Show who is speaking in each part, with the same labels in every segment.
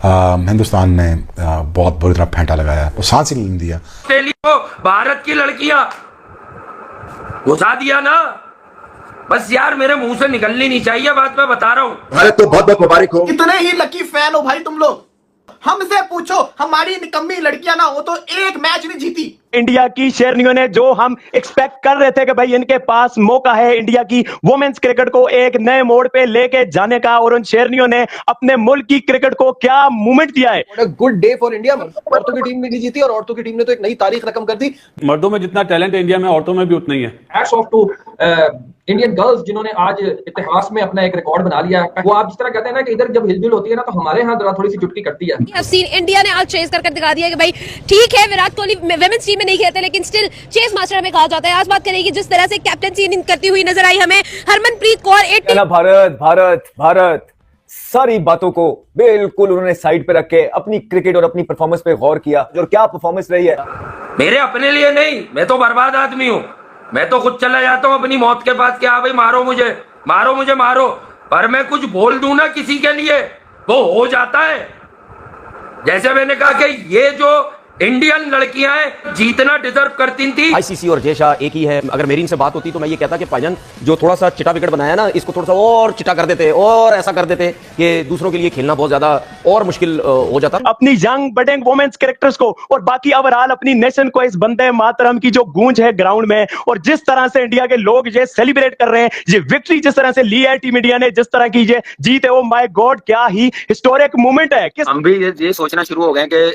Speaker 1: हिंदुस्तान ने बहुत बुरी तरह फेंटा लगाया और सांस ही नहीं दिया।
Speaker 2: भारत की लड़कियां घुसा दिया ना, बस यार मेरे मुंह से निकलनी नहीं चाहिए बात, मैं बता रहा हूँ।
Speaker 3: भारत तो बहुत बहुत मुबारक हो।
Speaker 4: इतने ही लकी फैन हो भाई तुम लोग। हमसे पूछो, हमारी निकम्मी लड़कियां ना हो तो एक मैच नहीं जीती।
Speaker 5: इंडिया की शेरनियों ने, जो हम एक्सपेक्ट कर रहे थे कि भाई इनके पास मौका है इंडिया की वुमेन्स क्रिकेट को एक नए मोड़ पे लेके जाने का, और उन शेरनियों ने अपने मुल्क की क्रिकेट को क्या मूवमेंट दिया है।
Speaker 6: Good day for India. औरतों की टीम भी नहीं जीती और औरतों की टीम ने तो एक नई तारीख रकम कर दी।
Speaker 7: मर्दों में जितना टैलेंट है इंडिया में, औरतों में भी उतना ही है।
Speaker 6: Hats off to Indian girls जिन्होंने आज इतिहास में अपना एक रिकॉर्ड बना लिया। वो आप जिस तरह कहते हैं ना कि इधर जब हिलजुल होती है ना तो हमारे यहाँ थोड़ी सी चुटकी करती है।
Speaker 8: इंडिया ने आज चेस करके दिखा दिया कि भाई ठीक है, विराट कोहली वुमेन्स टीम में नहीं खेलते लेकिन स्टिल चेस मास्टर हमें कहा जाता है। आज बात करेंगे जिस तरह से कैप्टनसी करती हुई नजर आई हमें हरमनप्रीत कौर।
Speaker 9: भारत भारत भारत सारी बातों को बिल्कुल उन्होंने साइड पे रख के अपनी क्रिकेट और अपनी परफॉर्मेंस पे गौर किया। और क्या परफॉर्मेंस रही है।
Speaker 2: मेरे अपने लिए नहीं, मैं तो बर्बाद आदमी हूँ, मैं तो खुद चला जाता हूँ अपनी मौत के पास। क्या भाई मारो मुझे मारो मुझे मारो, पर मैं कुछ बोल दूं ना किसी के लिए वो हो जाता है। जैसे मैंने कहा कि ये जो इंडियन लड़कियां जीतना डिजर्व करती थी।
Speaker 10: आईसीसी और जय शाह एक ही है। अगर मेरी इनसे बात होती तो मैं ये कहता कि भाईजान जो थोड़ा सा चिटा विकेट बनाया ना, इसको थोड़ा सा और चिटा कर देते और ऐसा कर देते कि दूसरों के लिए खेलना बहुत ज्यादा और मुश्किल हो जाता।
Speaker 5: अपनी यंग बडिंग वुमेन्स कैरेक्टर्स को और बाकी ओवरऑल अपनी नेशन को इस वंदे मातरम की जो गूंज है ग्राउंड में, और जिस तरह से इंडिया के लोग ये सेलिब्रेट कर रहे हैं, ये विक्ट्री जिस तरह से ली है टीम इंडिया ने, जिस तरह की ये जीत है, ओ माय गॉड क्या ही हिस्टोरिक मोमेंट है।
Speaker 11: हम भी ये सोचना शुरू हो गए कि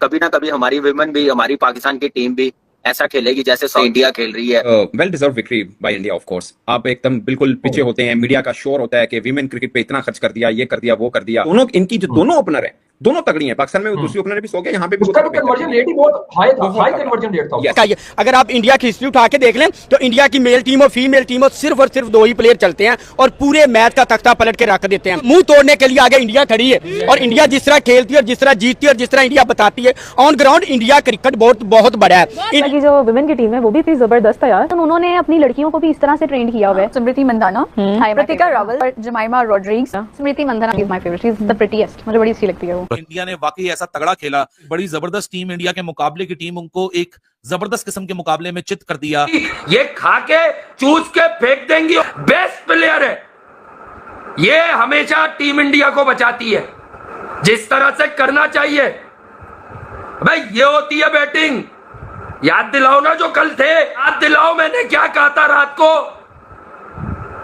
Speaker 11: कभी ना कभी हमारी विमेन भी, हमारी पाकिस्तान की टीम भी ऐसा खेलेगी जैसे इंडिया खेल रही है।
Speaker 12: Well deserve victory by India of course. आप एकदम बिल्कुल पीछे होते हैं, मीडिया का शोर होता है कि वीमेन क्रिकेट पे इतना खर्च कर दिया, ये कर दिया, वो कर दिया। दोनों इनकी जो दोनों ओपनर है दोनों तगड़ी हैं। पाकिस्तान में दूसरी ओपनर भी सो गए, यहाँ पे भी
Speaker 6: कन्वर्जन रेट ही बहुत हाई था, हाई कन्वर्जन रेट था।
Speaker 13: अगर आप इंडिया की हिस्ट्री उठा के देख लें तो इंडिया की मेल टीम और फीमेल टीम और सिर्फ दो ही प्लेयर चलते हैं और पूरे मैच का तख्ता पलट के रख देते हैं। मुंह तोड़ने के लिए आगे इंडिया खड़ी है, और इंडिया जिस तरह खेलती है और जिस तरह जीतती है और जिस तरह इंडिया बताती है ऑन ग्राउंड, इंडिया क्रिकेट बहुत बड़ा है।
Speaker 14: इनकी जो वुमेन की टीम है वो भी इतनी जबरदस्त है यार। उन्होंने अपनी लड़कियों को भी इस तरह से ट्रेन किया हुआ है। स्मृति मंदाना, प्रतिका रावल और Jemimah Rodrigues. Smriti Mandhana is my favourite, she is the prettiest, मुझे बड़ी अच्छी लगती है वो।
Speaker 15: इंडिया ने वाकई ऐसा तगड़ा खेला, बड़ी जबरदस्त टीम इंडिया के मुकाबले की टीम उनको एक जबरदस्त किस्म के मुकाबले में चित कर दिया।
Speaker 2: ये खा के चूस के फेंक देंगी, बेस्ट प्लेयर है ये, हमेशा टीम इंडिया को बचाती है जिस तरह से करना चाहिए। भाई ये होती है बैटिंग। याद दिलाओ ना जो कल थे, याद दिलाओ मैंने क्या कहा था रात को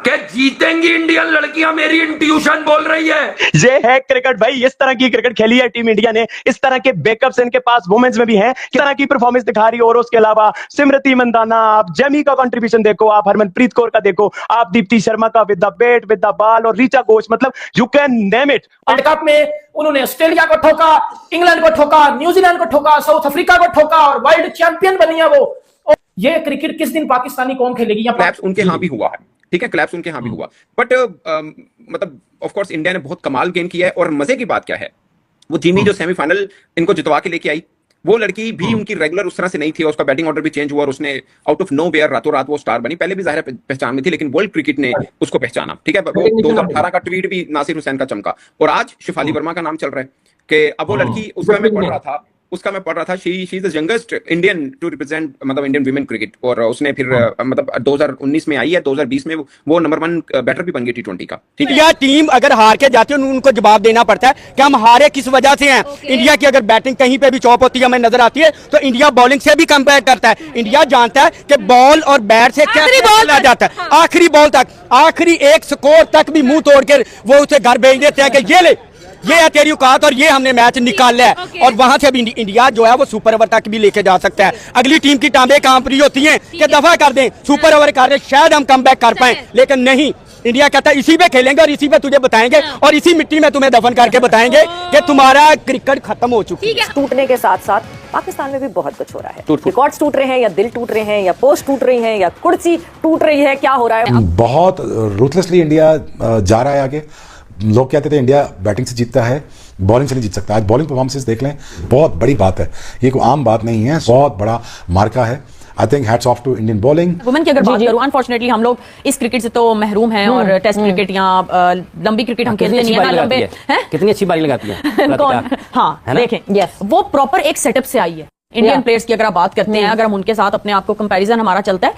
Speaker 2: कि जीतेंगी इंडियन लड़कियां, मेरी इंट्यूशन बोल रही है।
Speaker 5: ये है क्रिकेट भाई, इस तरह की क्रिकेट खेली है टीम इंडिया ने, इस तरह के बैकअप्स इनके पास वुमेन्स में भी हैं, किस तरह की परफॉर्मेंस दिखा रही है। और उसके अलावा सिमरती मंदाना, आप जेमी का कंट्रीब्यूशन देखो, आप हरमनप्रीत कौर का देखो, आप दीप्ति शर्मा का with the bat with the ball, और ऋचा घोष, मतलब you can name it.
Speaker 16: World cup में उन्होंने ऑस्ट्रेलिया को ठोका, इंग्लैंड को ठोका, न्यूजीलैंड को ठोका, साउथ अफ्रीका को ठोका और वर्ल्ड चैंपियन बनी है वो। ये क्रिकेट किस दिन पाकिस्तानी कौन खेलेगी?
Speaker 12: क्लैप्स उनके यहाँ भी हुआ है, ठीक है, क्लैप्स उनके यहाँ भी हुआ, बट मतलब ऑफ कोर्स इंडिया ने बहुत कमाल गेम किया है। और मजे की बात क्या है, वो जिमी जो सेमीफाइनल इनको जितवा के लेके आई, वो लड़की भी उनकी रेगुलर उस तरह से नहीं थी, उसका बैटिंग ऑर्डर भी चेंज हुआ और उसने आउट ऑफ नो वेयर रातों रात वो स्टार बनी। पहले भी जाहिर पहचान में थी लेकिन वर्ल्ड क्रिकेट ने उसको पहचाना, ठीक है। 2018 का ट्वीट भी नासिर हुसैन का चमका, और आज शिफाली वर्मा का नाम चल रहा है कि अब वो लड़की, उसका मैं पढ़ रहा था she is the youngest Indian to represent मतलब इंडियन वीमेन क्रिकेट, और उसने फिर मतलब 2019 में आई है, 2020 में वो नंबर 1 बैटर भी बन गई T20 का। ठीक है,
Speaker 13: इंडिया टीम अगर हार के जाती है उनको जवाब देना पड़ता है कि हम हारे किस वजह से हैं। इंडिया की अगर बैटिंग कहीं पे भी चौप होती है हमें नजर आती है तो इंडिया बॉलिंग से भी कंपेयर करता है। इंडिया जानता है कि बॉल और बैट से क्या खेला जाता है, आखिरी बॉल तक, आखिरी एक स्कोर तक भी मुंह तोड़ कर वो उसे घर भेज देते हैं कि ये ले, ये है तेरी औकात और ये हमने मैच निकाला है। और वहां से भी इंडिया जो है वो सुपर ओवर तक भी लेके जा सकता है। अगली टीम की टांबे कांप रही होती हैं कि दफा कर दें, सुपर ओवर कर दें, शायद हम कम बैक कर पाए, लेकिन नहीं, इंडिया कहता है इसी पे खेलेंगे और इसी पे तुझे बताएंगे और इसी मिट्टी में तुम्हें दफन करके बताएंगे कि तुम्हारा क्रिकेट खत्म हो चुकी है।
Speaker 17: टूटने के साथ साथ पाकिस्तान में भी बहुत कुछ हो रहा है। रिकॉर्ड्स टूट रहे हैं या दिल टूट रहे हैं या पोस्ट टूट रही है या कुर्सी टूट रही है, क्या हो रहा है?
Speaker 1: बहुत रूथलेसली इंडिया जा रहा है आगे। लोग कहते थे इंडिया बैटिंग से जीतता है, बॉलिंग से नहीं जीत सकता। आज बॉलिंग परफॉर्मेंसेस देख लें, बहुत बड़ी बात है, ये कोई आम बात नहीं है, बहुत बड़ा मार्का है। I think hats off to Indian bowling.
Speaker 17: Women की अगर बात करूं, अनफॉर्चुनेटली हम लोग इस क्रिकेट से तो महरूम हैं और टेस्ट क्रिकेट या लंबी क्रिकेट हम खेलते नहीं है ना, लंबे
Speaker 10: कितनी अच्छी बारी लगाती है
Speaker 17: कौन? हाँ देखें, वो प्रॉपर एक सेटअप से आई है। इंडियन प्लेयर्स की अगर आप बात करते हैं, अगर हम उनके साथ अपने आप को कंपैरिजन हमारा चलता है,